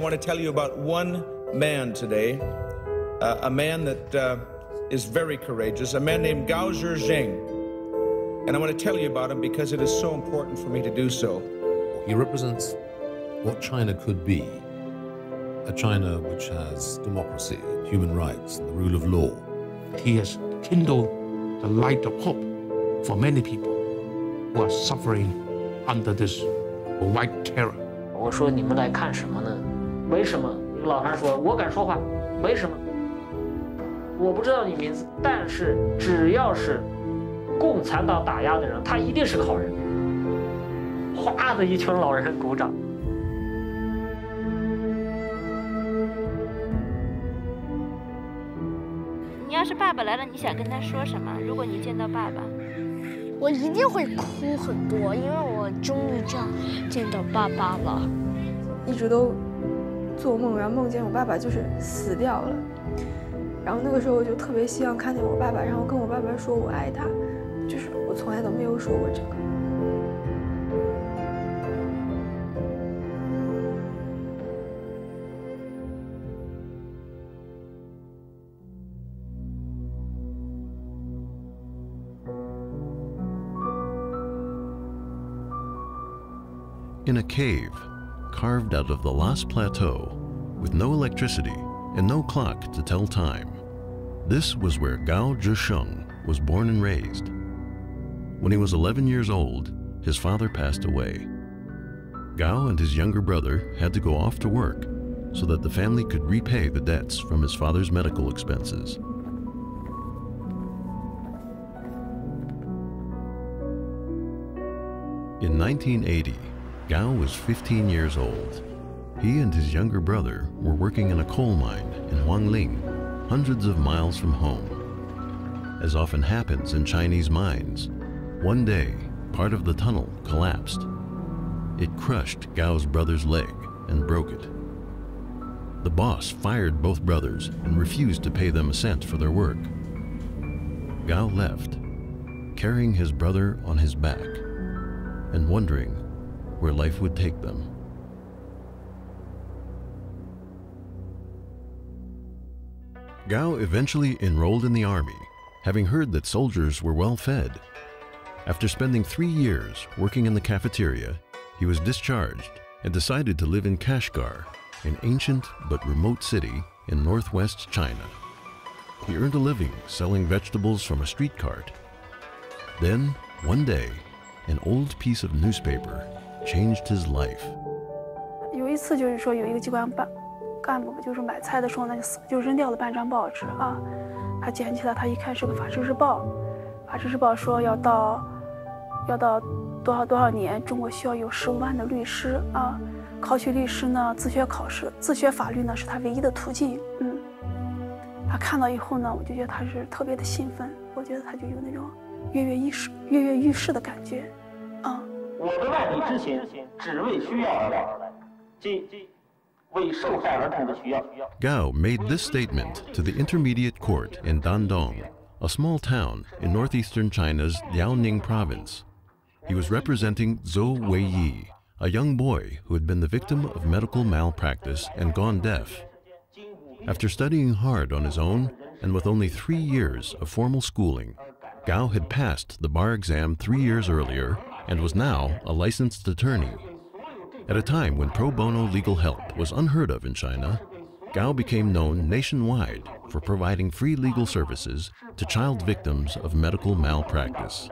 want to tell you about one man today, a man that is very courageous, a man named Gao-zhi. And I want to tell you about him because it is so important for me to do so. He represents what China could be, a China which has democracy, human rights, and the rule of law. He has kindled the light of hope for many people who are suffering under this white terror. 我说你们来看什么呢？为什么？老汉说，我敢说话，为什么？我不知道你名字，但是只要是共产党打压的人，他一定是个好人。哗的一群老人鼓掌。你要是爸爸来了，你想跟他说什么？如果你见到爸爸，我一定会哭很多，因为我终于这样见到爸爸了。一直都做梦，然后梦见我爸爸就是死掉了。然后那个时候我就特别希望看见我爸爸，然后跟我爸爸说我爱他，就是我从来都没有说过这个。In a cave, carved out of the Lost Plateau, with no electricity and no clock to tell time, this was where Gao-zhi was born and raised. When he was 11 years old, his father passed away. Gao and his younger brother had to go off to work so that the family could repay the debts from his father's medical expenses. In 1980, Gao was 15 years old. He and his younger brother were working in a coal mine in Huangling, hundreds of miles from home. As often happens in Chinese mines, one day, part of the tunnel collapsed. It crushed Gao's brother's leg and broke it. The boss fired both brothers and refused to pay them a cent for their work. Gao left, carrying his brother on his back and wondering where life would take them. Gao eventually enrolled in the army, having heard that soldiers were well fed. After spending 3 years working in the cafeteria, he was discharged and decided to live in Kashgar, an ancient but remote city in northwest China. He earned a living selling vegetables from a street cart. Then, one day, an old piece of newspaper changed his life. 有一次就是说有一个机关干部就是买菜的时候呢，就扔掉了半张报纸啊，他捡起来，他一看是个法制日报，法制日报说要到多少年，中国需要有15万的律师啊，考取律师呢，自学考试，自学法律呢是他唯一的途径。他看到以后呢，我就觉得他是特别的兴奋，我觉得他就有那种跃跃欲试的感觉，啊。 我的外地之行只为需要而来，即为受害儿童的需要。 Gao made this statement to the Intermediate Court in Dandong, a small town in northeastern China's Liaoning province. He was representing Zhou Weiyi, a young boy who had been the victim of medical malpractice and gone deaf. After studying hard on his own and with only 3 years of formal schooling, Gao had passed the bar exam 3 years earlier and was now a licensed attorney. At a time when pro bono legal help was unheard of in China, Gao became known nationwide for providing free legal services to child victims of medical malpractice.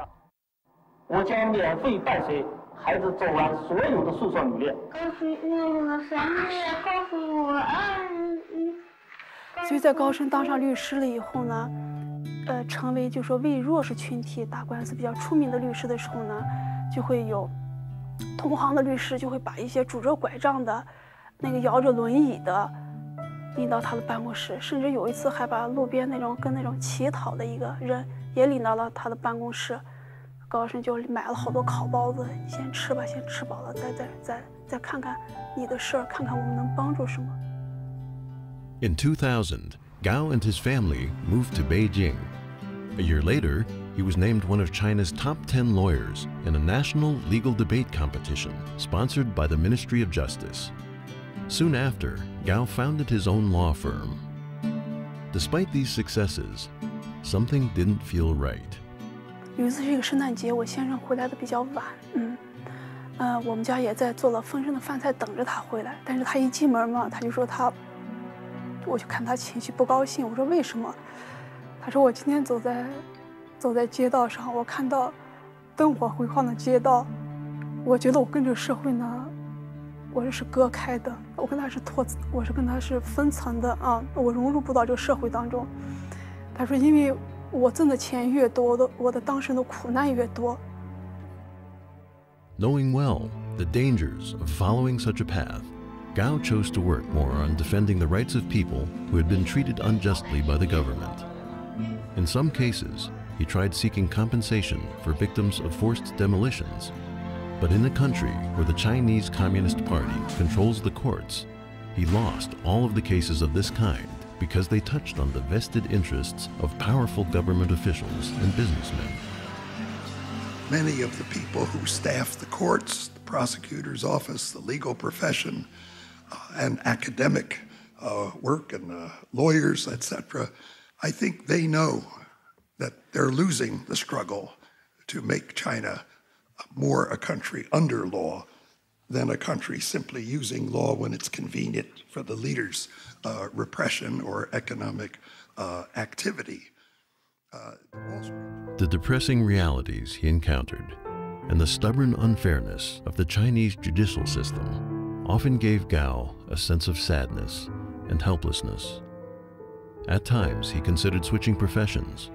我将免费伴随孩子走完所有的诉讼理念。所以在高升当上律师了以后呢，成为就说为弱势群体打官司比较出名的律师的时候呢，就会有同行的律师就会把一些拄着拐杖的、那个摇着轮椅的领到他的办公室，甚至有一次还把路边那种乞讨的一个人也领到了他的办公室。高升就买了好多烤包子，你先吃吧，先吃饱了再看看你的事儿，看看我们能帮助什么。In 2000, Gao and his family moved to Beijing. A year later, he was named one of China's top 10 lawyers in a national legal debate competition sponsored by the Ministry of Justice. Soon after, Gao founded his own law firm. Despite these successes, something didn't feel right. 有一次是一个圣诞节，我先生回来的比较晚，我们家也在做了丰盛的饭菜等着他回来，但是他一进门嘛，他就说我就看他情绪不高兴，我说为什么？他说我今天走在街道上，我看到灯火辉煌的街道，我觉得我跟这个社会呢，我是割开的，我跟他是分层的啊，我融入不到这个社会当中。他说因为我挣的钱越多，我的当事人的苦难越多。Knowing well the dangers of following such a path, Gao chose to work more on defending the rights of people who had been treated unjustly by the government. In some cases, he tried seeking compensation for victims of forced demolitions. But in a country where the Chinese Communist Party controls the courts, he lost all of the cases of this kind because they touched on the vested interests of powerful government officials and businessmen. Many of the people who staff the courts, the prosecutor's office, the legal profession, and academic work and lawyers, etc., I think they know that they're losing the struggle to make China more a country under law than a country simply using law when it's convenient for the leaders' repression or economic activity. The depressing realities he encountered and the stubborn unfairness of the Chinese judicial system often gave Gao a sense of sadness and helplessness. At times, he considered switching professions,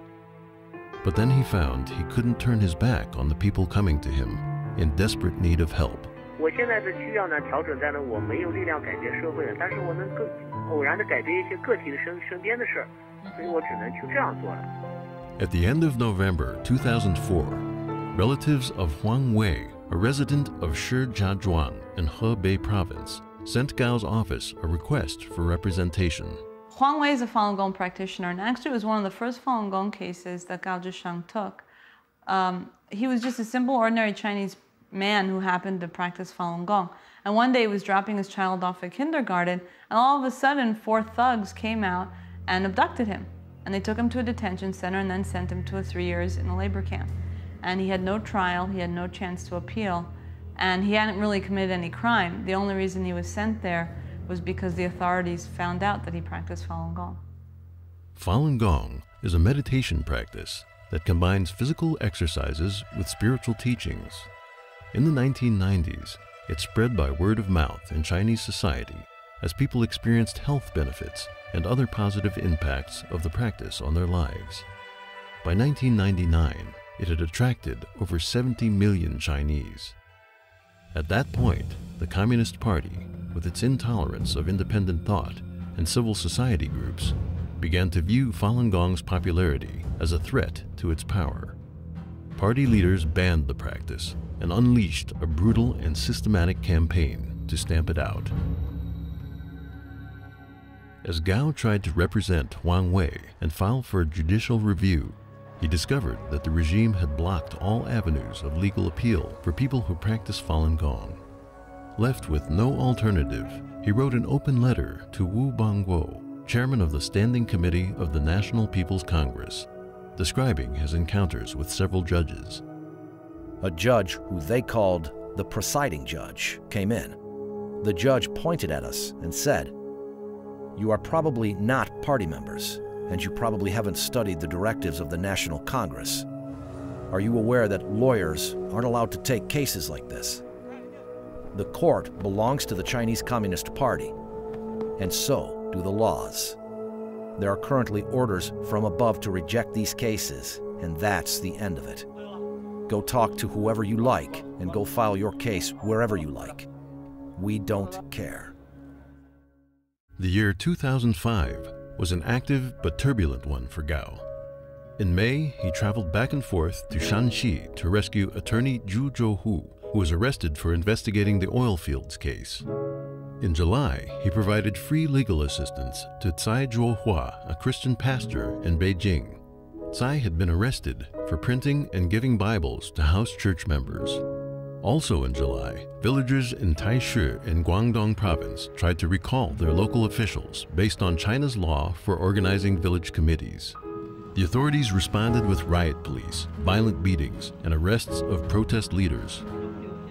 but then he found he couldn't turn his back on the people coming to him in desperate need of help. 我现在的需要呢，调整在呢，我没有力量改变社会了，但是我能更偶然的改变一些个体的身边的事儿，所以我只能去这样做了。At the end of November 2004, relatives of Huang Wei, a resident of Shijiazhuang in Hebei province, sent Gao's office a request for representation. Huang Wei is a Falun Gong practitioner, and actually it was one of the first Falun Gong cases that Gao Zhisheng took. He was just a simple, ordinary Chinese man who happened to practice Falun Gong. And one day he was dropping his child off at kindergarten, and all of a sudden 4 thugs came out and abducted him. And they took him to a detention center and then sent him to 3 years in a labor camp. And he had no trial, he had no chance to appeal, and he hadn't really committed any crime. The only reason he was sent there was because the authorities found out that he practiced Falun Gong. Falun Gong is a meditation practice that combines physical exercises with spiritual teachings. In the 1990s, it spread by word of mouth in Chinese society as people experienced health benefits and other positive impacts of the practice on their lives. By 1999, it had attracted over 70 million Chinese. At that point, the Communist Party, with its intolerance of independent thought and civil society groups, began to view Falun Gong's popularity as a threat to its power. Party leaders banned the practice and unleashed a brutal and systematic campaign to stamp it out. As Gao tried to represent Huang Wei and file for a judicial review, he discovered that the regime had blocked all avenues of legal appeal for people who practice Falun Gong. Left with no alternative, he wrote an open letter to Wu Bangguo, chairman of the Standing Committee of the National People's Congress, describing his encounters with several judges. A judge who they called the presiding judge came in. The judge pointed at us and said, "You are probably not party members, and you probably haven't studied the directives of the National Congress. Are you aware that lawyers aren't allowed to take cases like this? The court belongs to the Chinese Communist Party, and so do the laws. There are currently orders from above to reject these cases, and that's the end of it. Go talk to whoever you like, and go file your case wherever you like. We don't care." The year 2005 was an active but turbulent one for Gao. In May, he traveled back and forth to Shanxi to rescue attorney Zhu Zhouhu, who was arrested for investigating the oil fields case. In July, he provided free legal assistance to Cai Zhuohua, a Christian pastor in Beijing. Cai had been arrested for printing and giving Bibles to house church members. Also in July, villagers in Taishu in Guangdong province tried to recall their local officials based on China's law for organizing village committees. The authorities responded with riot police, violent beatings, and arrests of protest leaders.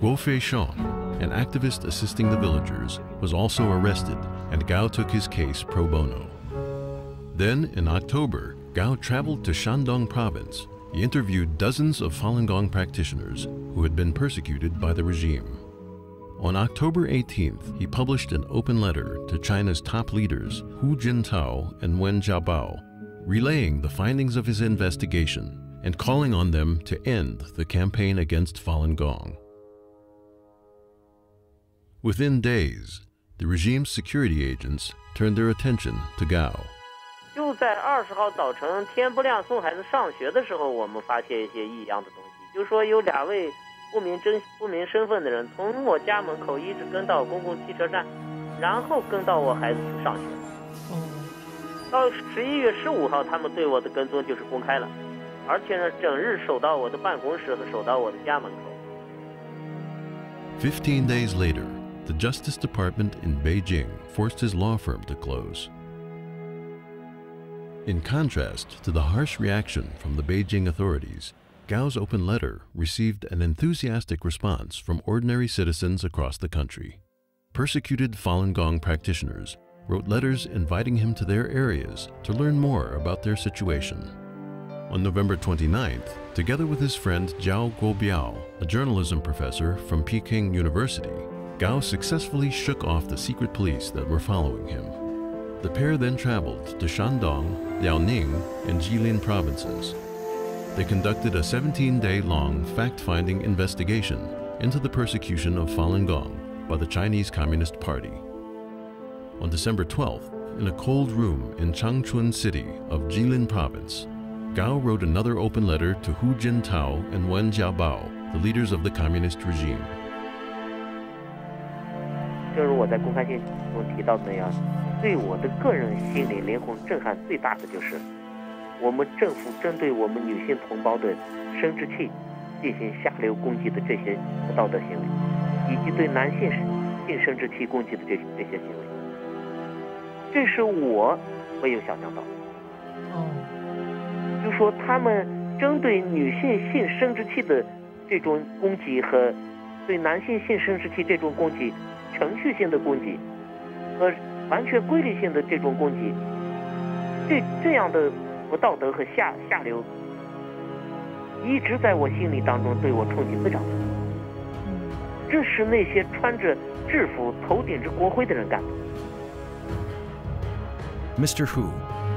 Guo Feishong, an activist assisting the villagers, was also arrested, and Gao took his case pro bono. Then, in October, Gao traveled to Shandong province. He interviewed dozens of Falun Gong practitioners who had been persecuted by the regime. On October 18th, he published an open letter to China's top leaders Hu Jintao and Wen Jiabao, relaying the findings of his investigation and calling on them to end the campaign against Falun Gong. Within days, the regime's security agents turned their attention to Gao. 就在20号早晨天不亮送孩子上学的时候，我们发现一些异样的东西，就是说有2位不明身份的人从我家门口一直跟到公共汽车站，然后跟到我孩子去上学。到11月15号，他们对我的跟踪就是公开了，而且呢，整日守到我的办公室和守到我的家门口。15 days later, the Justice Department in Beijing forced his law firm to close. In contrast to the harsh reaction from the Beijing authorities, Gao's open letter received an enthusiastic response from ordinary citizens across the country. Persecuted Falun Gong practitioners wrote letters inviting him to their areas to learn more about their situation. On November 29th, together with his friend Zhao Guobiao, a journalism professor from Peking University, Gao successfully shook off the secret police that were following him. The pair then traveled to Shandong, Liaoning, and Jilin provinces. They conducted a 17-day-long fact-finding investigation into the persecution of Falun Gong by the Chinese Communist Party. On December 12th, in a cold room in Changchun City of Jilin province, Gao wrote another open letter to Hu Jintao and Wen Jiabao, the leaders of the communist regime. 正如我在公开信中提到的那样，对我的个人心理灵魂震撼最大的就是我们政府针对我们女性同胞的生殖器进行下流攻击的这些不道德行为，以及对男性性生殖器攻击的这些行为，这是我没有想象到。就说他们针对女性性生殖器的这种攻击和对男性性生殖器这种攻击，程序性的攻击和完全规律性的这种攻击，这样的不道德和下流，一直在我心里当中对我冲击非常大。这是那些穿着制服、头顶着国徽的人干的。Mr. Hu,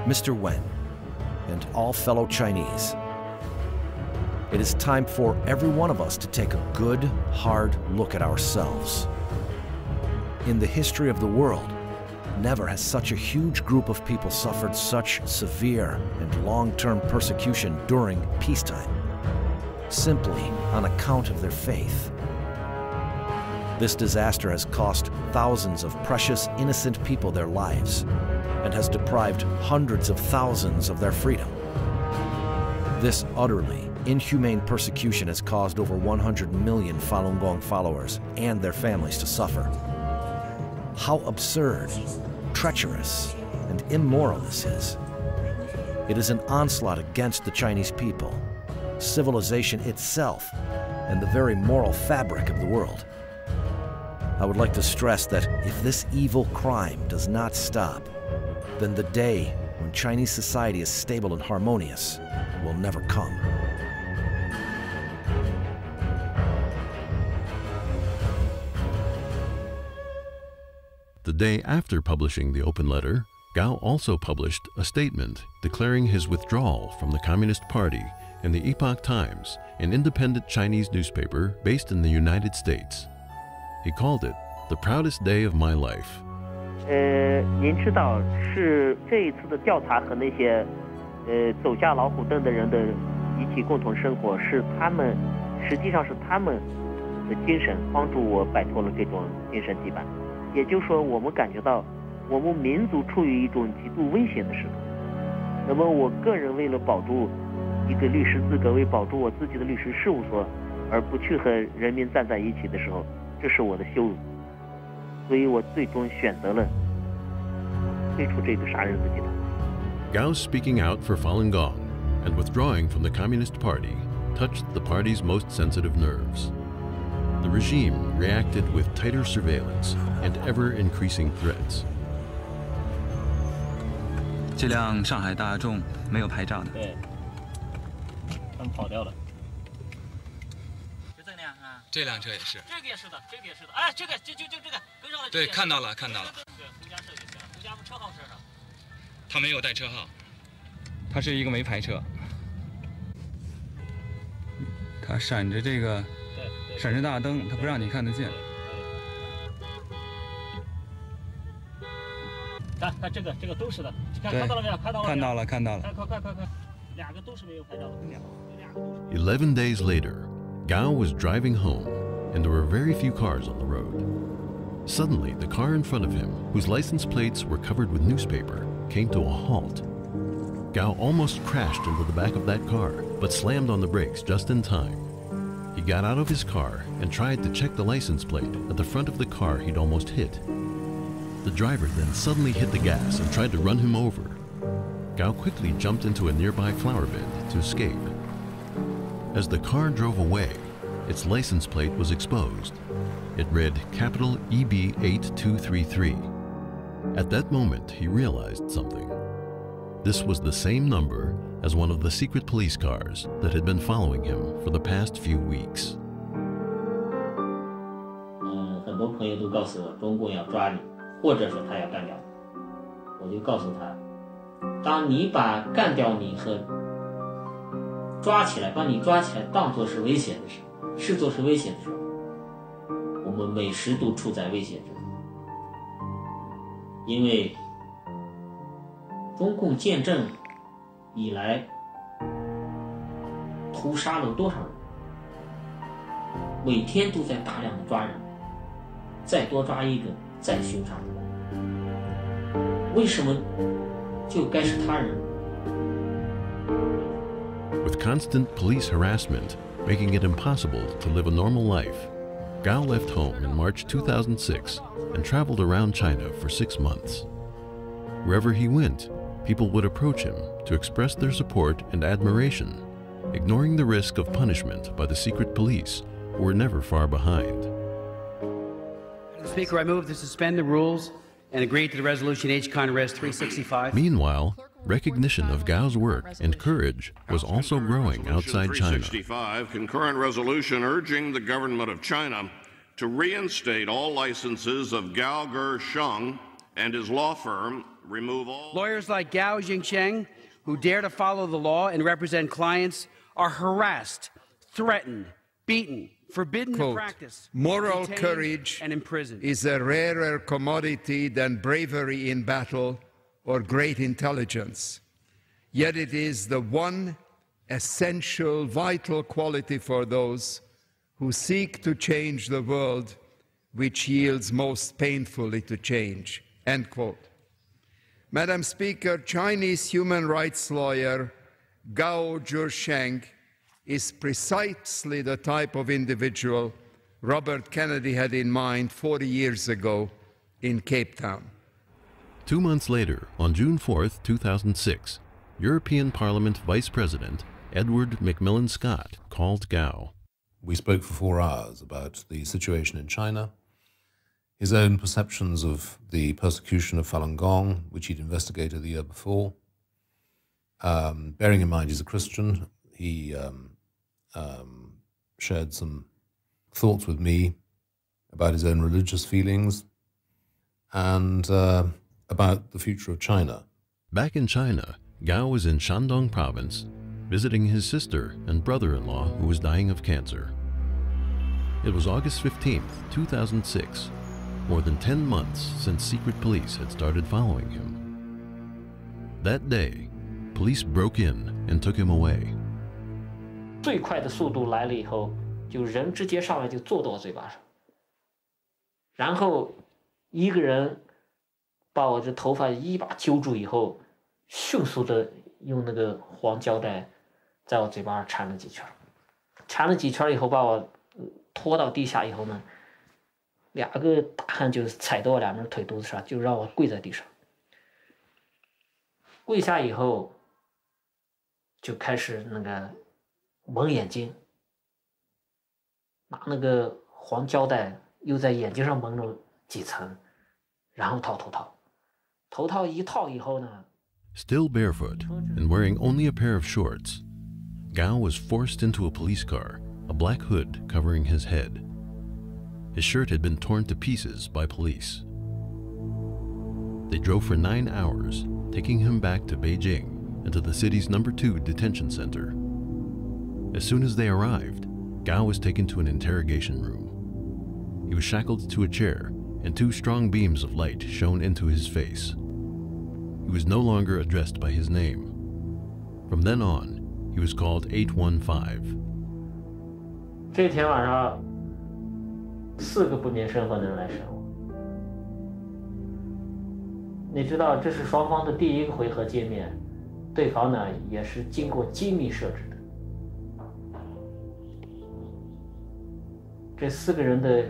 Mr. Wen, and all fellow Chinese, it is time for every one of us to take a good, hard look at ourselves. In the history of the world, never has such a huge group of people suffered such severe and long-term persecution during peacetime, simply on account of their faith. This disaster has cost thousands of precious, innocent people their lives and has deprived hundreds of thousands of their freedom. This utterly inhumane persecution has caused over 100 million Falun Gong followers and their families to suffer. How absurd, treacherous, and immoral this is. It is an onslaught against the Chinese people, civilization itself, and the very moral fabric of the world. I would like to stress that if this evil crime does not stop, then the day when Chinese society is stable and harmonious will never come. The day after publishing the open letter, Gao also published a statement declaring his withdrawal from the Communist Party in the Epoch Times, an independent Chinese newspaper based in the United States. He called it the proudest day of my life. 您知道是这一次的调查和那些走下老虎凳的人的一起共同生活，是他们实际上是他们的精神帮助我摆脱了这种精神羁绊。也就是说，我们感觉到我们民族处于一种极度危险的时刻。那么我个人为了保住一个律师资格，为保住我自己的律师事务所，而不去和人民站在一起的时候，这是我的羞辱。所以我最终选择了退出这个杀人集团。Gao's speaking out for Falun Gong and withdrawing from the Communist Party touched the party's most sensitive nerves. The regime reacted with tighter surveillance and ever-increasing threats. 这辆上海大众没有牌照的。对，他们跑掉了。这辆车也是。这个也是的，这个也是的。哎，这个就这个跟上了。对，看到了，看到了。对，回家设就行了。回家车号设上。他没有带车号，他是一个没牌车。他闪着这个，闪着大灯，他不让你看得见。看这个都是的，看到了没有？看到了。看到了，看到了。快，两个都是没有牌照的。11 days later, Gao was driving home, and there were very few cars on the road. Suddenly, the car in front of him, whose license plates were covered with newspaper, came to a halt. Gao almost crashed into the back of that car, but slammed on the brakes just in time. He got out of his car and tried to check the license plate at the front of the car he'd almost hit. The driver then suddenly hit the gas and tried to run him over. Gao quickly jumped into a nearby flower bed to escape. As the car drove away, its license plate was exposed. It read capital EB8233. At that moment, he realized something. This was the same number as one of the secret police cars that had been following him for the past few weeks. 很多朋友都告诉我，中共要抓你，或者说他要干掉你。我就告诉他，当你把干掉你和把你抓起来当作是危险的时候，视作是危险的时候，我们每时都处在危险之中。因为中共建政以来屠杀了多少人，每天都在大量的抓人，再多抓一个再凶杀。为什么就该是他人？ With constant police harassment making it impossible to live a normal life, Gao left home in March 2006 and traveled around China for 6 months. Wherever he went, people would approach him to express their support and admiration, ignoring the risk of punishment by the secret police, who were never far behind. Speaker, I move to suspend the rules and agree to the resolution H-Con-Res 365. Meanwhile, recognition of Gao's work and courage was also growing outside China. 365, concurrent resolution urging the government of China to reinstate all licenses of Gao Ge-sheng and his law firm, remove all... Lawyers like Gao Jingsheng, who dare to follow the law and represent clients, are harassed, threatened, beaten, forbidden to practice, moral courage and imprisoned. Is a rarer commodity than bravery in battle or great intelligence. Yet it is the one essential, vital quality for those who seek to change the world which yields most painfully to change. End quote. Madam Speaker, Chinese human rights lawyer Gao Ge-sheng is precisely the type of individual Robert Kennedy had in mind 40 years ago in Cape Town. 2 months later, on June 4th, 2006, European Parliament Vice President Edward Macmillan Scott called Gao. We spoke for 4 hours about the situation in China, his own perceptions of the persecution of Falun Gong, which he'd investigated the year before. Bearing in mind he's a Christian, he shared some thoughts with me about his own religious feelings and about the future of China. Back in China, Gao was in Shandong province, visiting his sister and brother-in-law who was dying of cancer. It was August 15th, 2006, more than 10 months since secret police had started following him. That day, police broke in and took him away. 最快的速度来了以后，就人直接上来就坐到我嘴巴上，然后一个人把我这头发一把揪住以后，迅速的用那个黄胶带在我嘴巴上缠了进去了。缠了几圈以后，把我拖到地下以后呢，2个大汉就踩到我2边腿肚子上，就让我跪在地上。跪下以后，就开始那个蒙眼睛，拿那个黄胶带又在眼睛上蒙了几层，然后套头套。头套一套以后呢 Still barefoot and wearing only a pair of shorts, Gao was forced into a police car, a black hood covering his head. His shirt had been torn to pieces by police. They drove for 9 hours, taking him back to Beijing and to the city's number 2 detention center. As soon as they arrived, Gao was taken to an interrogation room. He was shackled to a chair, and 2 strong beams of light shone into his face. He was no longer addressed by his name. From then on, he was called 815. 这天晚上4个不明身份的人来审我。你知道这是双方的第1个回合见面，对方呢也是经过机密设置的。这4个人的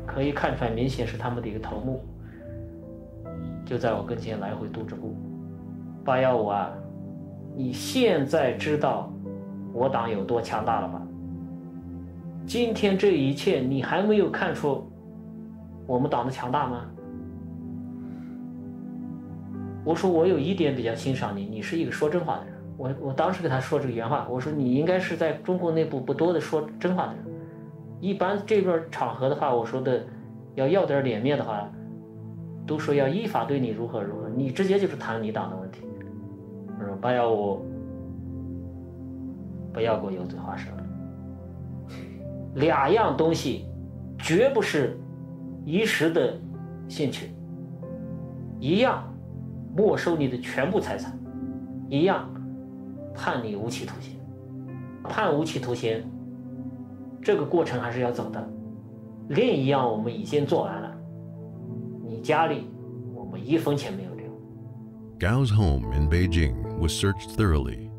可以看出来，明显是他们的一个头目，就在我跟前来回踱着步。815啊，你现在知道我党有多强大了吧？今天这一切你还没有看出我们党的强大吗？我说我有一点比较欣赏你，你是一个说真话的人。我当时跟他说这个原话，我说你应该是在中国内部不多的说真话的人。一般这种场合的话，我说的要点脸面的话，都说要依法对你如何如何，你直接就是谈你党的问题。我说815，不要给我油嘴滑舌了。2样东西绝不是一时的兴趣，一样没收你的全部财产，一样判你无期徒刑。判无期徒刑这个过程还是要走的。另一样我们已经做完了，你家里我们1分钱没有留。 Gao's home in Beijing was searched thoroughly.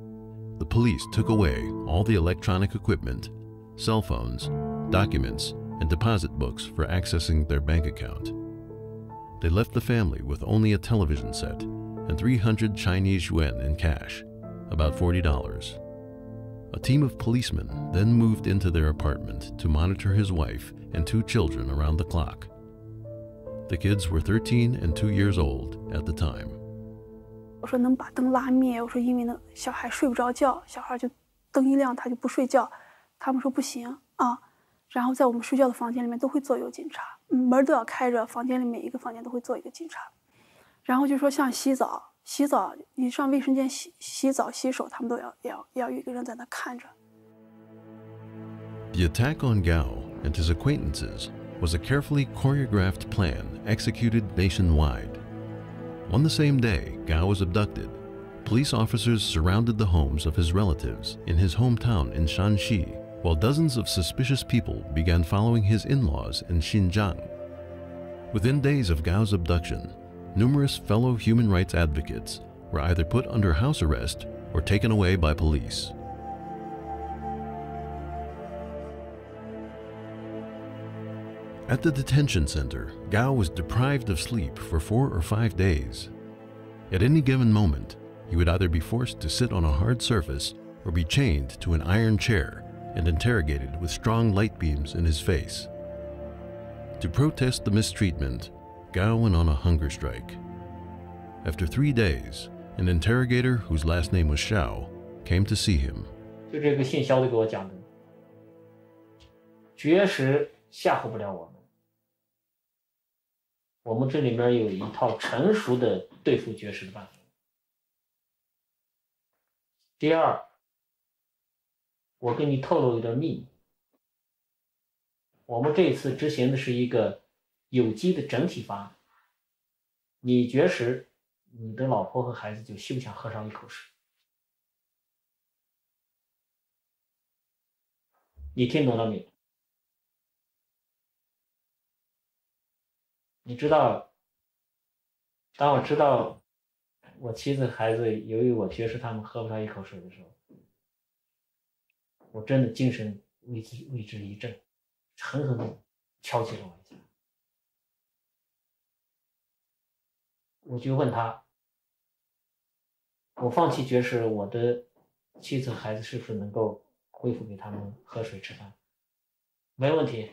The police took away all the electronic equipment, cell phones, documents, and deposit books for accessing their bank account. They left the family with only a television set and 300 Chinese yuan in cash, about $40. A team of policemen then moved into their apartment to monitor his wife and 2 children around the clock. The kids were 13 and 2 years old at the time. 我说能把灯拉灭，我说因为那小孩睡不着觉，小孩就灯一亮他就不睡觉，他们说不行啊。然后在我们睡觉的房间里面都会坐有警察，门都要开着，房间里每一个房间都会坐一个警察。然后就说像洗澡，你上卫生间洗澡洗手，他们都要有一个人在那看着。The attack on Gao and his acquaintances was a carefully choreographed plan executed nationwide. On the same day Gao was abducted, police officers surrounded the homes of his relatives in his hometown in Shanxi, while dozens of suspicious people began following his in-laws in Xinjiang. Within days of Gao's abduction, numerous fellow human rights advocates were either put under house arrest or taken away by police. At the detention center, Gao was deprived of sleep for 4 or 5 days. At any given moment, he would either be forced to sit on a hard surface or be chained to an iron chair and interrogated with strong light beams in his face. To protest the mistreatment, Gao went on a hunger strike. After 3 days, an interrogator whose last name was Xiao came to see him. 就这个姓肖的给我讲的，绝食吓唬不了我们。我们这里面有一套成熟的对付绝食的办法。第二，我给你透露一点秘密。我们这次执行的是一个有机的整体方案。你绝食，你的老婆和孩子就休想喝上一口水。你听懂了没有？你知道，当我知道我妻子孩子由于我绝食他们喝不上一口水的时候，我真的精神为之一振，狠狠地敲击了我一下。我就问他，我放弃绝食，我的妻子孩子是不是能够恢复给他们喝水吃饭？没问题。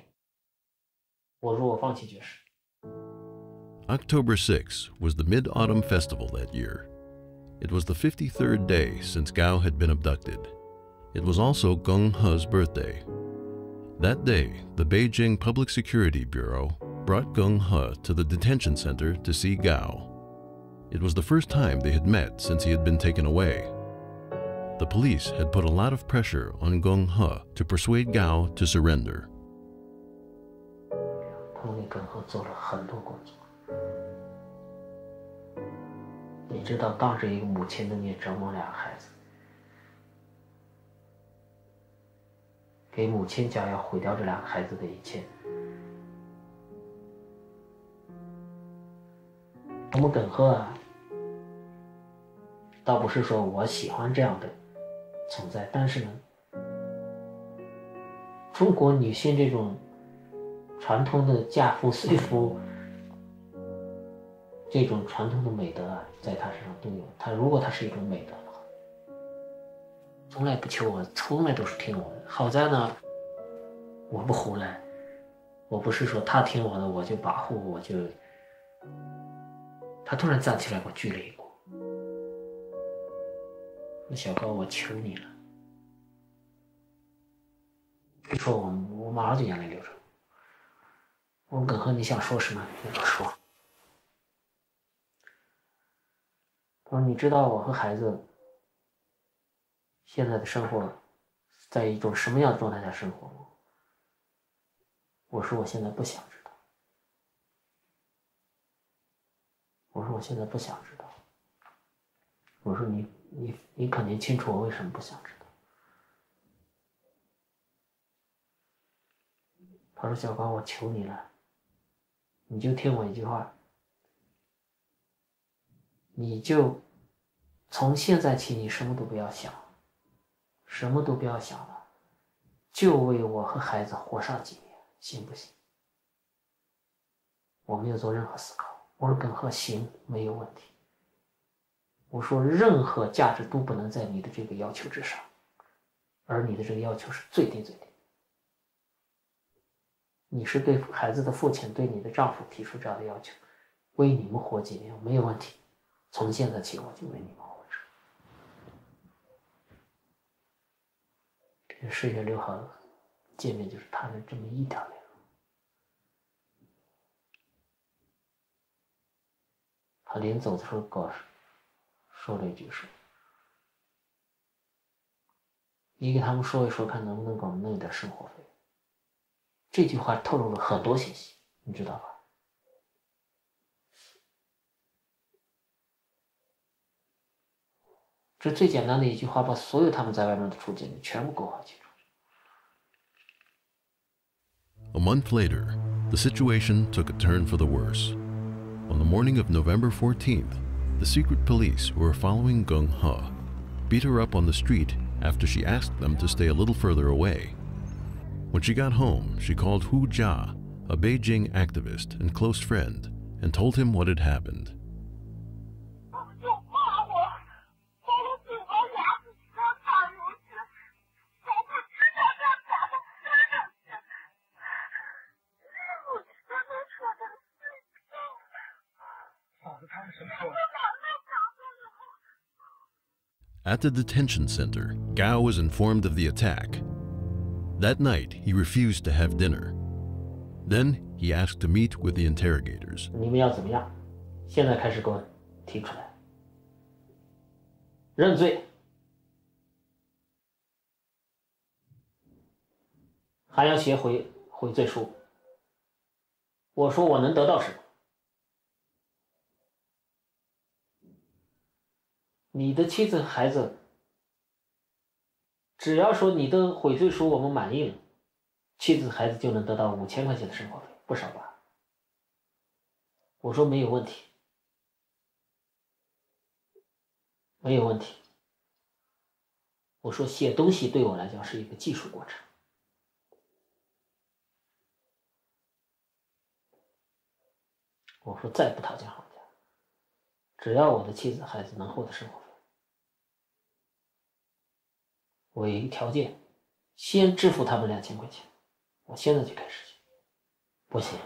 我说我放弃绝食。October 6 was the Mid-Autumn Festival that year. It was the 53rd day since Gao had been abducted. It was also Geng He's birthday. That day, the Beijing Public Security Bureau brought Geng He to the detention center to see Gao. It was the first time they had met since he had been taken away. The police had put a lot of pressure on Geng He to persuade Gao to surrender. 他们给耿和做了很多工作。你知道，当时一个母亲能给折磨两个孩子，给母亲讲要毁掉这两个孩子的一切。我们耿和啊，倒不是说我喜欢这样的存在，但是呢，中国女性这种传统的嫁夫随夫这种传统的美德啊，在她身上都有。如果她是一种美德的话，从来不求我，从来都是听我的。好在呢，我不胡来，我不是说她听我的我就保护，我就。她突然站起来给我鞠了一躬，那小高，我求你了。一说我马上就眼泪流出来。我说耿和，你想说什么？你都说。他说：“你知道我和孩子现在的生活在一种什么样的状态下生活吗？”我说：“我现在不想知道。”我说：“我现在不想知道。”我说：“你肯定清楚我为什么不想知道。”他说：“小高，我求你了，你就听我一句话。”你就从现在起，你什么都不要想，什么都不要想了，就为我和孩子活上几年，行不行？我没有做任何思考。我说耿和，行，没有问题。我说任何价值都不能在你的这个要求之上，而你的这个要求是最低最低。你是对孩子的父亲，对你的丈夫提出这样的要求，为你们活几年没有问题。从现在起，我就为你们活着。这个10月6号见面就是谈了这么一条内容。他临走的时候跟我说了一句说：“你给他们说一说，看能不能给我们弄一点生活费。”这句话透露了很多信息，你知道吧？这最简单的一句话，把所有他们在外面的处境全部勾画清楚。A month later, the situation took a turn for the worse. On the morning of November 14th, the secret police who were following Geng He beat her up on the street after she asked them to stay a little further away. When she got home, she called Hu Jia, a Beijing activist and close friend, and told him what had happened. At the detention center, Gao was informed of the attack. That night, he refused to have dinner. Then, he asked to meet with the interrogators. 你们要怎么样？现在开始给我提出来。认罪，还要写悔罪书。我说我能得到什么？你的妻子孩子，只要说你的悔罪书我们满意了，妻子孩子就能得到5000块钱的生活费，不少吧？我说没有问题，没有问题。我说写东西对我来讲是一个技术过程。我说再不讨价还价，只要我的妻子孩子能获得生活费，我有一个条件，先支付他们2000块钱，我现在就开始。不行，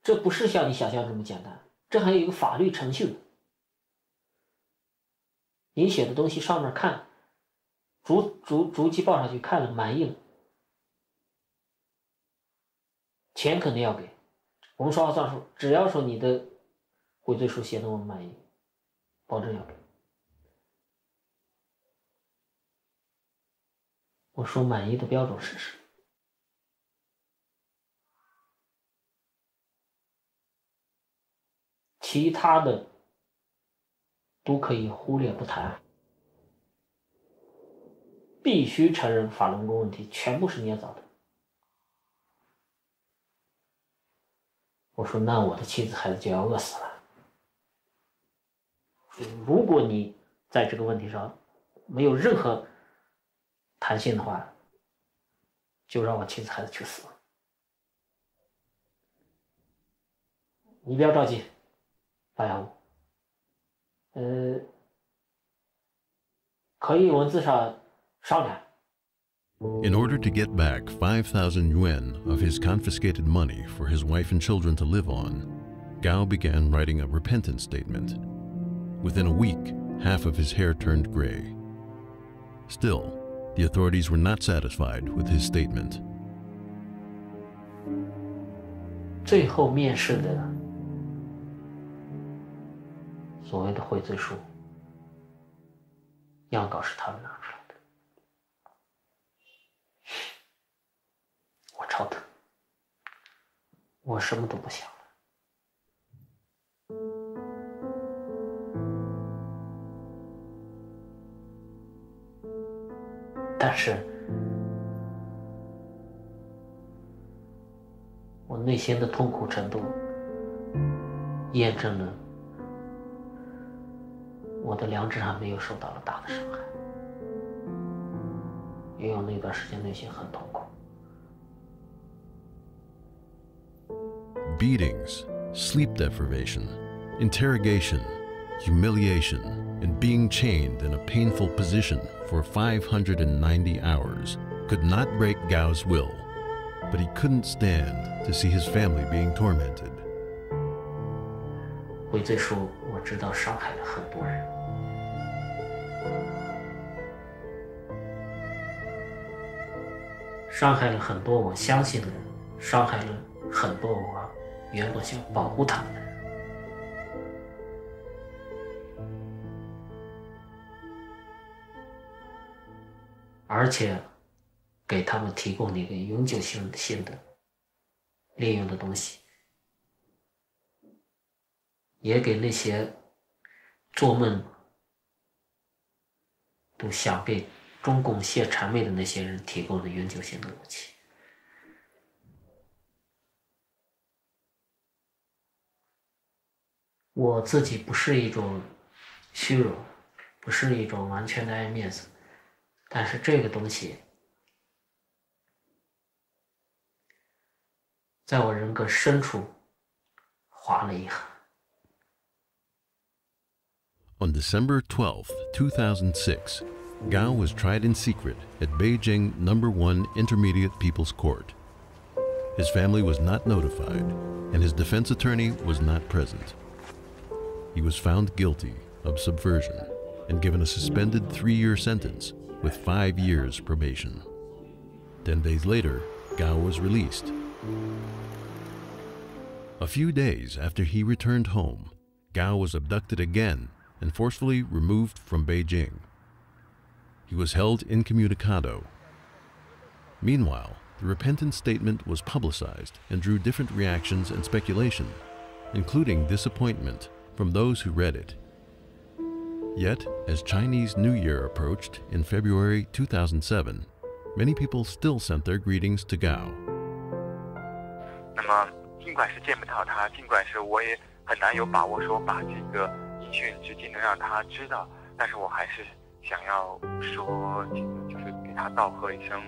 这不是像你想象这么简单，这还有一个法律程序。你写的东西上面看，逐级报上去看了满意了，钱肯定要给。我们说话算数，只要说你的悔罪书写的我们满意，保证要给。我说满意的标准是什么？其他的都可以忽略不谈，必须承认法轮功问题全部是捏造的。我说那我的妻子孩子就要饿死了。如果你在这个问题上没有任何弹性的话，就让我妻子孩子去死。你不要着急，发扬可以文字上商量。In order to get back 5,000 yuan of his confiscated money for his wife and children to live on, Gao began writing a repentance statement. Within a week, half of his hair turned gray. Still, the authorities were not satisfied with his statement. 最后面试的所谓的悔罪书样稿是他们拿出来的，我超疼，我什么都不想了。但是我内心的痛苦程度验证了我的良知还没有受到了大的伤害，因为我那段时间内心很痛苦。Beatings, sleep deprivation, interrogation, humiliation, and being chained in a painful position for 590 hours could not break Gao's will, but he couldn't stand to see his family being tormented. 悔罪书我知道伤害了很多人，伤害了很多我相信的人，伤害了很多我原本想保护他们的人。而且给他们提供了一个永久性的利用的东西，也给那些做梦都想被中共卸谄媚的那些人提供了永久性的武器。我自己不是一种虚荣，不是一种完全的爱面子，但是这个东西在我人格深处划了一痕。On December 12th, 2006, Gao was tried in secret at Beijing No. 1 Intermediate People's Court. His family was not notified, and his defense attorney was not present. He was found guilty of subversion and given a suspended 3-year sentence with 5 years probation. 10 days later, Gao was released. A few days after he returned home, Gao was abducted again and forcefully removed from Beijing. He was held incommunicado. Meanwhile, the repentance statement was publicized and drew different reactions and speculation, including disappointment from those who read it. Yet, as Chinese New Year approached in February 2007, many people still sent their greetings to Gao. 那么，尽管是见不到他，尽管是我也很难有把握说把这个音讯直接能让他知道，但是我还是想要说几个，就是给他道贺一声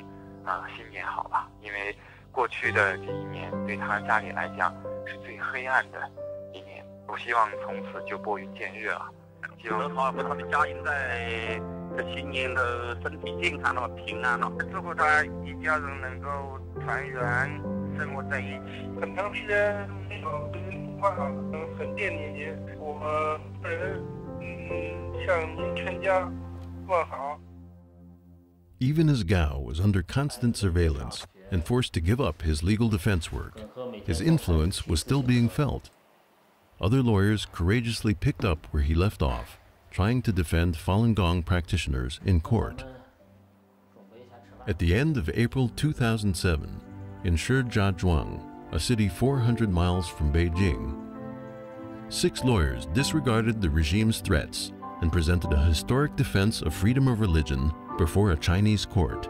新年好吧，因为过去的这一年对他家里来讲是最黑暗的一年。我希望从此就拨云见日了。希望他们家人在这新年的身体健康了，平安了。祝福他一家人能够团圆，生活在一起。很长时间没有跟您话了，很惦念您。我个人向您全家问好。 Even as Gao was under constant surveillance and forced to give up his legal defense work, his influence was still being felt. Other lawyers courageously picked up where he left off, trying to defend Falun Gong practitioners in court. At the end of April 2007, in Shijiazhuang, a city 400 miles from Beijing, 6 lawyers disregarded the regime's threats and presented a historic defense of freedom of religion before a Chinese court.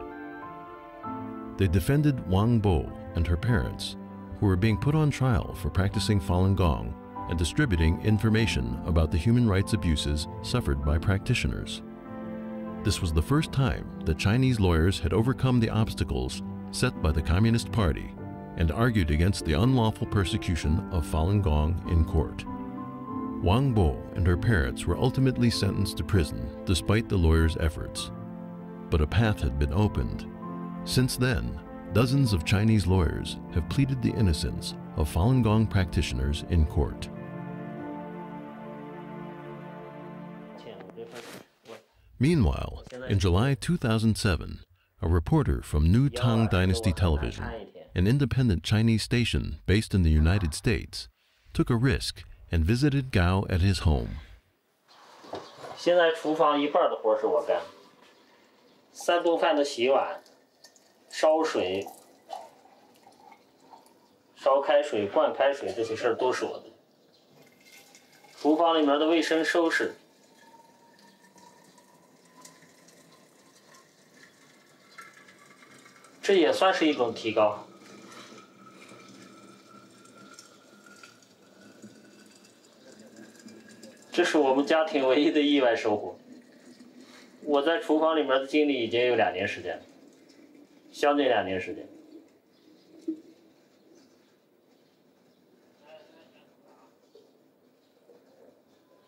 They defended Wang Bo and her parents, who were being put on trial for practicing Falun Gong and distributing information about the human rights abuses suffered by practitioners. This was the first time that Chinese lawyers had overcome the obstacles set by the Communist Party and argued against the unlawful persecution of Falun Gong in court. Wang Bo and her parents were ultimately sentenced to prison despite the lawyers' efforts. But a path had been opened. Since then, dozens of Chinese lawyers have pleaded the innocence of Falun Gong practitioners in court. Meanwhile, in July 2007, a reporter from New Tang Dynasty Television, an independent Chinese station based in the United States, took a risk and visited Gao at his home. 现在厨房一半的活是我干，3顿饭的洗碗、烧水、烧开水、灌开水这些事儿都是我的。厨房里面的卫生收拾，这也算是一种提高。这是我们家庭唯一的意外收获。我在厨房里面的经历已经有2年时间了，将近2年时间。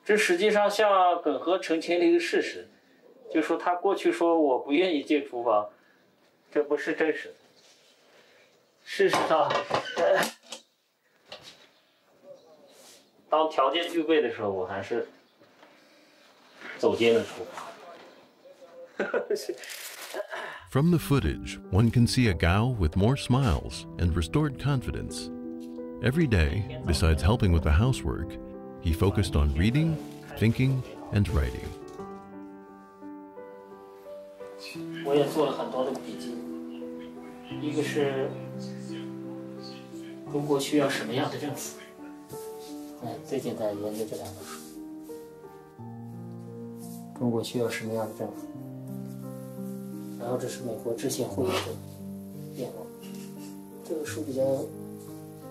这实际上向耿和澄清了一个事实，就说他过去说我不愿意进厨房，这不是真实的。事实上，当条件具备的时候，我还是走进了厨房。From the footage, one can see a Gao with more smiles and restored confidence. Every day, besides helping with the housework, he focused on reading, thinking, and writing. 我也做了很多的笔记，一个是中国需要什么样的政府。最近在研究这2本书。中国需要什么样的政府？然后这是美国制宪会议的辩论。这个书比较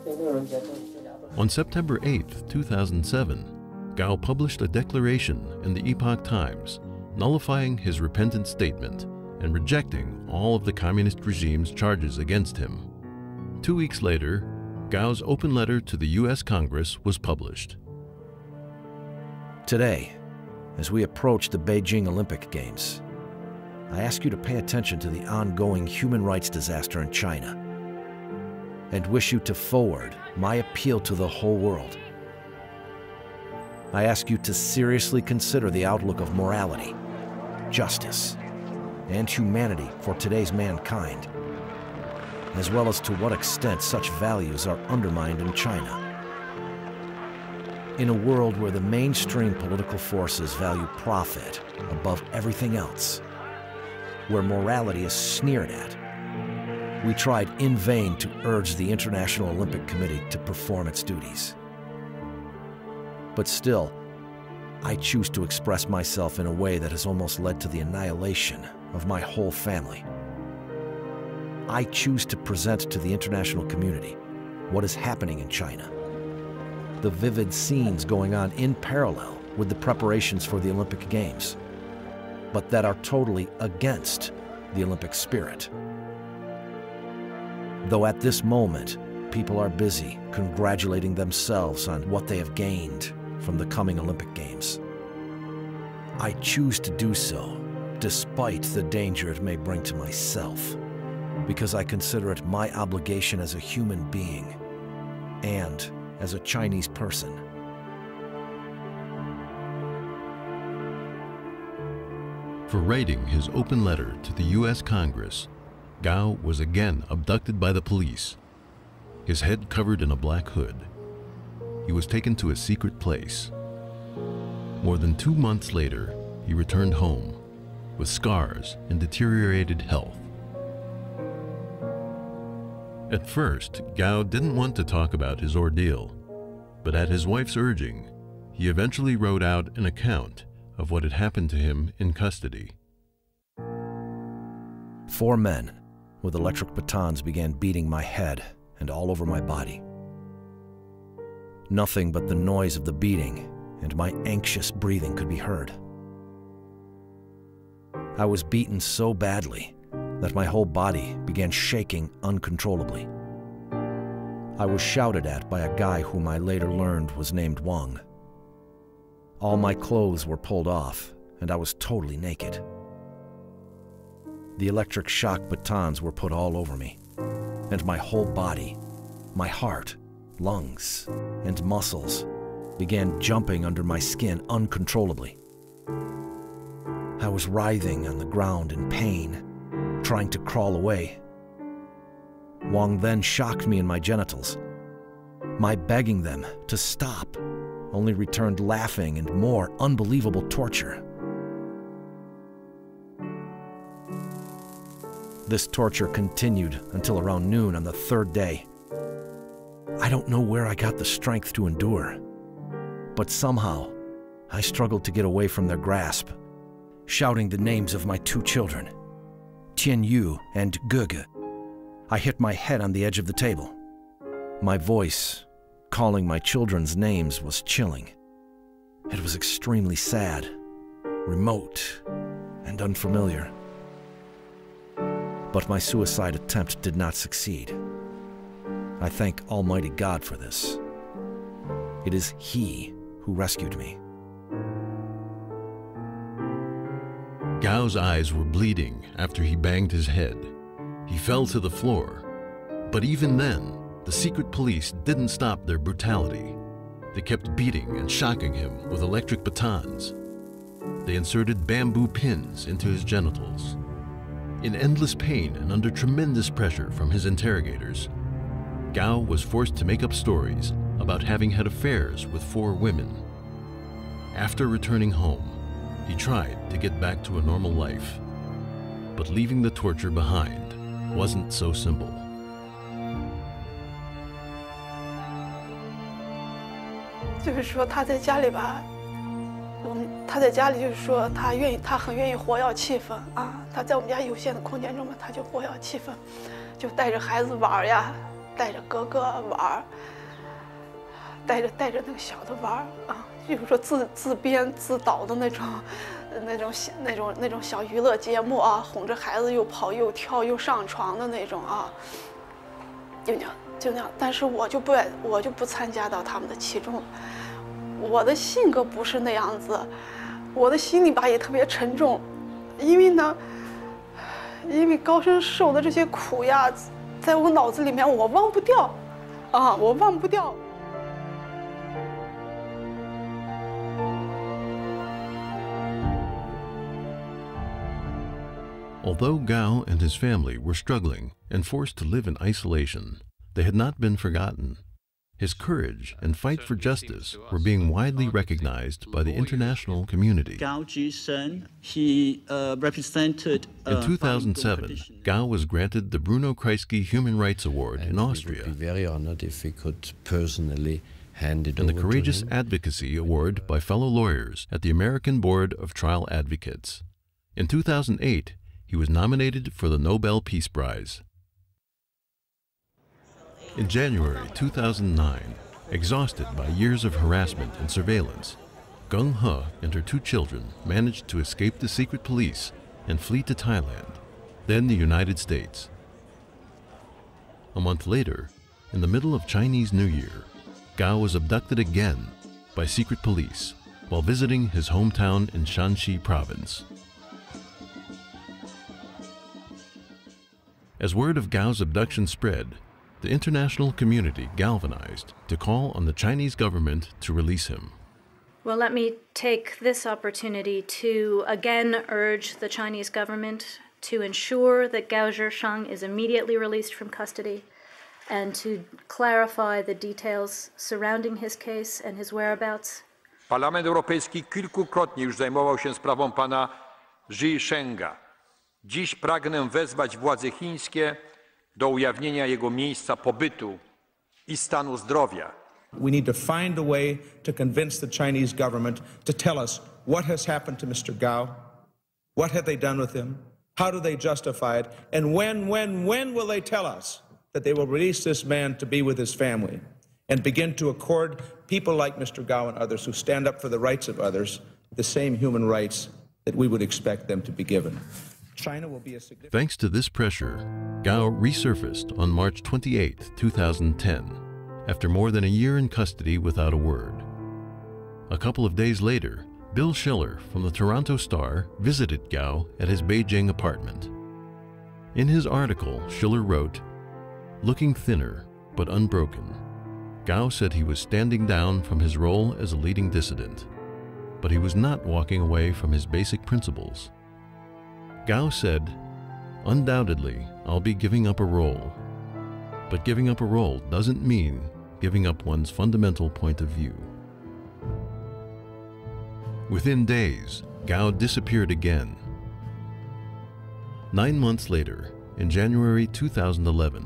对内容比较重，这2本。On September 8th, 2007, Gao published a declaration in the Epoch Times, nullifying his repentant statement and rejecting all of the communist regime's charges against him. 2 weeks later, Gao's open letter to the U.S. Congress was published. Today, as we approach the Beijing Olympic Games, I ask you to pay attention to the ongoing human rights disaster in China and wish you to forward my appeal to the whole world. I ask you to seriously consider the outlook of morality, justice, and humanity for today's mankind, as well as to what extent such values are undermined in China. In a world where the mainstream political forces value profit above everything else, where morality is sneered at, we tried in vain to urge the International Olympic Committee to perform its duties. But still, I choose to express myself in a way that has almost led to the annihilation of my whole family. I choose to present to the international community what is happening in China, the vivid scenes going on in parallel with the preparations for the Olympic Games, but that are totally against the Olympic spirit. Though at this moment, people are busy congratulating themselves on what they have gained from the coming Olympic Games, I choose to do so despite the danger it may bring to myself, because I consider it my obligation as a human being and as a Chinese person. For writing his open letter to the U.S. Congress, Gao was again abducted by the police, his head covered in a black hood. He was taken to a secret place. More than 2 months later, he returned home with scars and deteriorated health. At first, Gao didn't want to talk about his ordeal, but at his wife's urging, he eventually wrote out an account of what had happened to him in custody. 4 men with electric batons began beating my head and all over my body. Nothing but the noise of the beating and my anxious breathing could be heard. I was beaten so badly that my whole body began shaking uncontrollably. I was shouted at by a guy whom I later learned was named Wang. All my clothes were pulled off, and I was totally naked. The electric shock batons were put all over me, and my whole body, my heart, lungs, and muscles began jumping under my skin uncontrollably. I was writhing on the ground in pain, trying to crawl away. Wang then shocked me in my genitals. My begging them to stop only returned laughing and more unbelievable torture. This torture continued until around noon on the 3rd day. I don't know where I got the strength to endure, but somehow I struggled to get away from their grasp, shouting the names of my 2 children, Tian Yu and Gege. I hit my head on the edge of the table. My voice, calling my children's names, was chilling. It was extremely sad, remote, and unfamiliar. But my suicide attempt did not succeed. I thank Almighty God for this. It is He who rescued me. Gao's eyes were bleeding after he banged his head. He fell to the floor. But even then, the secret police didn't stop their brutality. They kept beating and shocking him with electric batons. They inserted bamboo pins into his genitals. In endless pain and under tremendous pressure from his interrogators, Gao was forced to make up stories about having had affairs with 4 women. After returning home, he tried to get back to a normal life, but leaving the torture behind wasn't so simple. 就是说他在家里吧，他在家里就是说他很愿意活跃气氛啊。他在我们家有限的空间中嘛，他就活跃气氛，就带着孩子玩呀，带着哥哥玩，带着那个小的玩啊。 比如说自编自导的那种小娱乐节目啊，哄着孩子又跑又跳又上床的那种啊，就那样。但是我就不参加到他们的其中，我的性格不是那样子，我的心里吧也特别沉重，因为高升受的这些苦呀，在我脑子里面我忘不掉，啊，我忘不掉。 Although Gao and his family were struggling and forced to live in isolation, they had not been forgotten. His courage and fight for justice were being widely recognized by the international community. Gao-ji-sen, he represented... In 2007, Gao was granted the Bruno Kreisky Human Rights Award in Austria, I would be very honored if we could personally hand it and the over to Courageous him. Advocacy Award by fellow lawyers at the American Board of Trial Advocates. In 2008, he was nominated for the Nobel Peace Prize. In January 2009, exhausted by years of harassment and surveillance, Gung He and her 2 children managed to escape the secret police and flee to Thailand, then the United States. A month later, in the middle of Chinese New Year, Gao was abducted again by secret police while visiting his hometown in Shanxi province. As word of Gao's abduction spread, the international community galvanized to call on the Chinese government to release him. Well, let me take this opportunity to again urge the Chinese government to ensure that Gao Zhisheng is immediately released from custody and to clarify the details surrounding his case and his whereabouts. Parlament Europejski kilkukrotnie już zajmował się sprawą pana G'I-szenga. Dziś pragnę wezwać władze chińskie do ujawnienia jego miejsca pobytu i stanu zdrowia. We need to find a way to convince the Chinese government to tell us what has happened to Mr. Gao, what have they done with him, how do they justify it, and when will they tell us that they will release this man to be with his family and begin to accord people like Mr. Gao and others who stand up for the rights of others the same human rights that we would expect them to be given. China will be a significant... Thanks to this pressure, Gao resurfaced on March 28, 2010, after more than a year in custody without a word. A couple of days later, Bill Schiller from the Toronto Star visited Gao at his Beijing apartment. In his article, Schiller wrote, "Looking thinner, but unbroken, Gao said he was standing down from his role as a leading dissident, but he was not walking away from his basic principles. Gao said, 'Undoubtedly, I'll be giving up a role. But giving up a role doesn't mean giving up one's fundamental point of view.'" Within days, Gao disappeared again. 9 months later, in January 2011,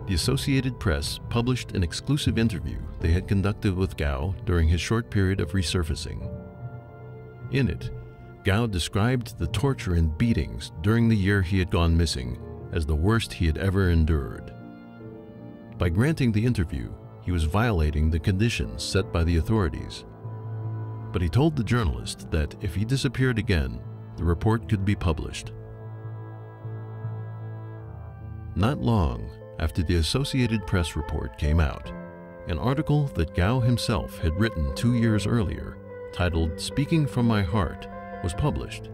the Associated Press published an exclusive interview they had conducted with Gao during his short period of resurfacing. In it, Gao described the torture and beatings during the year he had gone missing as the worst he had ever endured. By granting the interview, he was violating the conditions set by the authorities. But he told the journalist that if he disappeared again, the report could be published. Not long after the Associated Press report came out, an article that Gao himself had written 2 years earlier, titled "Speaking from My Heart," was published.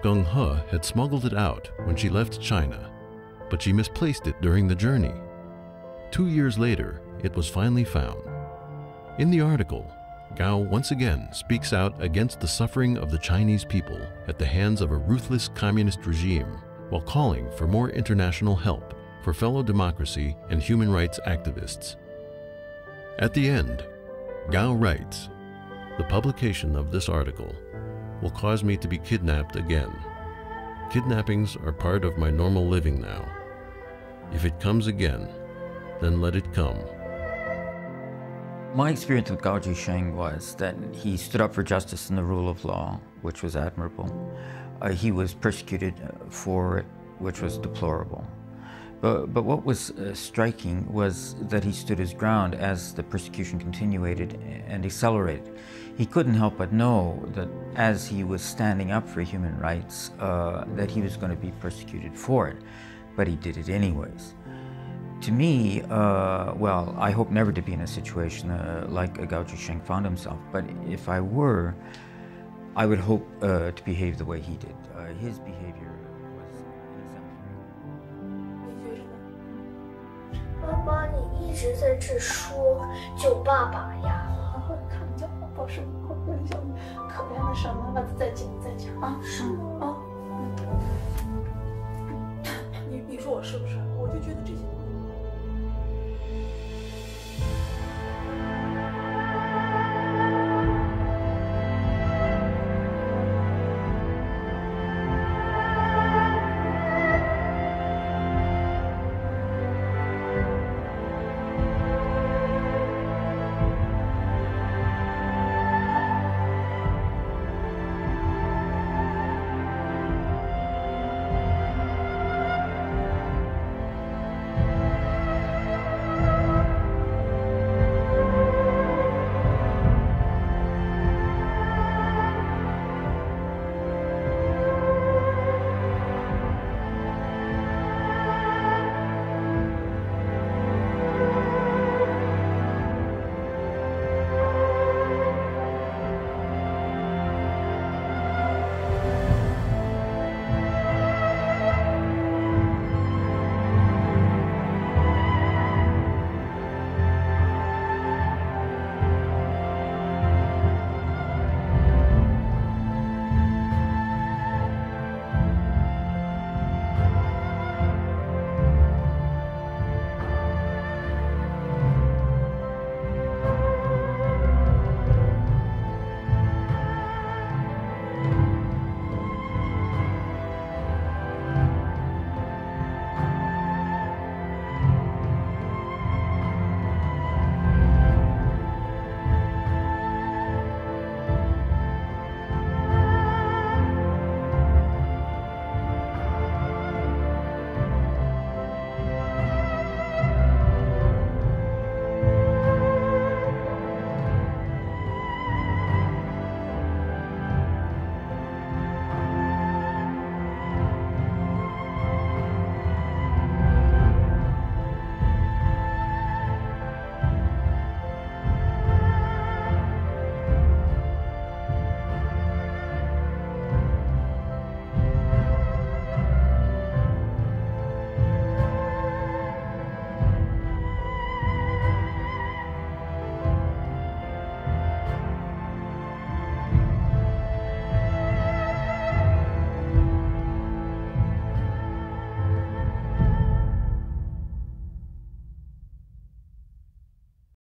Gung He had smuggled it out when she left China, but she misplaced it during the journey. 2 years later, it was finally found. In the article, Gao once again speaks out against the suffering of the Chinese people at the hands of a ruthless communist regime, while calling for more international help for fellow democracy and human rights activists. At the end, Gao writes, "The publication of this article will cause me to be kidnapped again. Kidnappings are part of my normal living now. If it comes again, then let it come." My experience with Gao Zhisheng was that he stood up for justice and the rule of law, which was admirable. He was persecuted for it, which was deplorable. But what was striking was that he stood his ground as the persecution continued and accelerated. He couldn't help but know that as he was standing up for human rights, that he was going to be persecuted for it, but he did it anyways. To me, well, I hope never to be in a situation like Gao Zhisheng found himself, but if I were, I would hope to behave the way he did. His behavior was exemplary. 妈妈，你一直在这说救爸爸呀！看人家宝宝是很小可怜的事，妈妈再讲啊，是啊，你说我是不是？我就觉得这些。